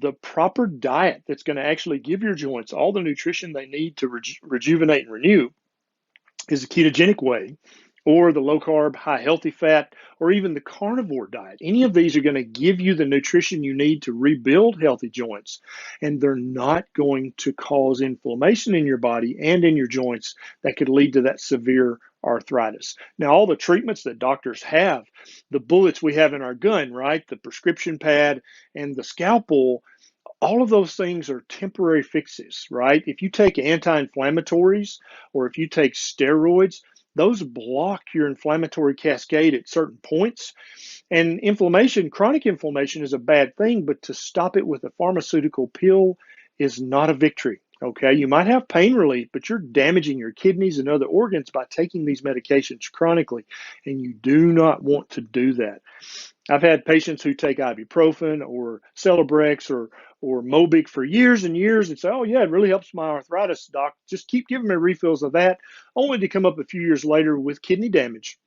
the proper diet that's going to actually give your joints all the nutrition they need to rejuvenate and renew is a ketogenic way, or the low carb, high healthy fat, or even the carnivore diet. Any of these are going to give you the nutrition you need to rebuild healthy joints, and they're not going to cause inflammation in your body and in your joints that could lead to that severe arthritis. Now, all the treatments that doctors have, the bullets we have in our gun, right? The prescription pad and the scalpel, all of those things are temporary fixes, right? If you take anti-inflammatories or if you take steroids, those block your inflammatory cascade at certain points. And inflammation, chronic inflammation is a bad thing, but to stop it with a pharmaceutical pill is not a victory. Okay, you might have pain relief, but you're damaging your kidneys and other organs by taking these medications chronically, and you do not want to do that. I've had patients who take ibuprofen or Celebrex or Mobic for years and years and say, oh, yeah, it really helps my arthritis, doc. Just keep giving me refills of that, only to come up a few years later with kidney damage.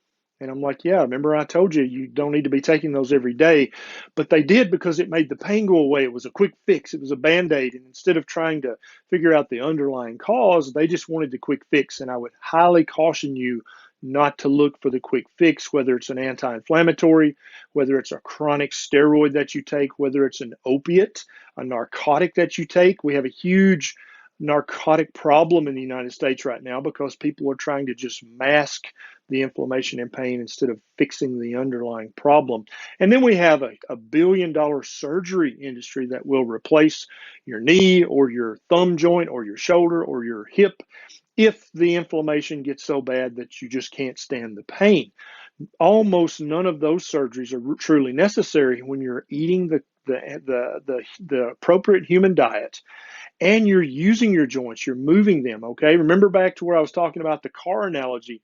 And I'm like, yeah, remember I told you you don't need to be taking those every day. But they did because it made the pain go away. It was a quick fix. It was a Band-Aid. And instead of trying to figure out the underlying cause, they just wanted the quick fix. And I would highly caution you not to look for the quick fix, whether it's an anti-inflammatory, whether it's a chronic steroid that you take, whether it's an opiate, a narcotic that you take. We have a huge narcotic problem in the United States right now because people are trying to just mask the inflammation and pain instead of fixing the underlying problem. And then we have a billion-dollar surgery industry that will replace your knee or your thumb joint or your shoulder or your hip if the inflammation gets so bad that you just can't stand the pain. Almost none of those surgeries are truly necessary when you're eating the appropriate human diet and you're using your joints, you're moving them, okay? Remember back to where I was talking about the car analogy.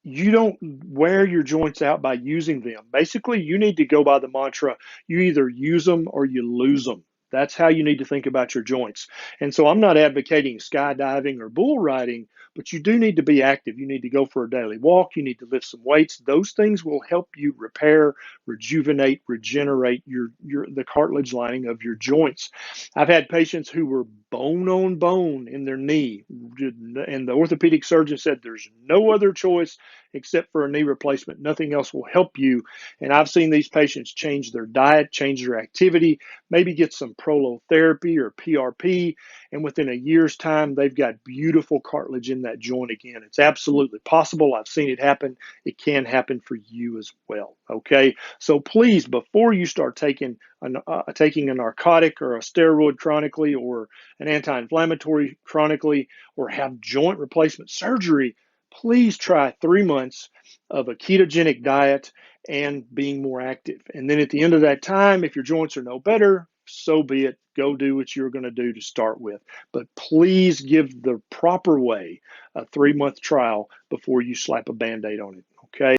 You don't wear your joints out by using them. Basically, you need to go by the mantra, you either use them or you lose them. That's how you need to think about your joints. And so I'm not advocating skydiving or bull riding, but you do need to be active. You need to go for a daily walk. You need to lift some weights. Those things will help you repair, rejuvenate, regenerate the cartilage lining of your joints. I've had patients who were bone on bone in their knee, and the orthopedic surgeon said there's no other choice except for a knee replacement. Nothing else will help you. And I've seen these patients change their diet, change their activity, maybe get some prolotherapy or PRP, and within a year's time, they've got beautiful cartilage in that joint again. It's absolutely possible. I've seen it happen. It can happen for you as well. Okay, so please, before you start taking a narcotic or a steroid chronically, or an anti-inflammatory chronically, or have joint replacement surgery, please try 3 months of a ketogenic diet and being more active. And then at the end of that time, if your joints are no better, so be it. Go do what you're going to do to start with. But please give the proper way a 3-month trial before you slap a Band-Aid on it. Okay.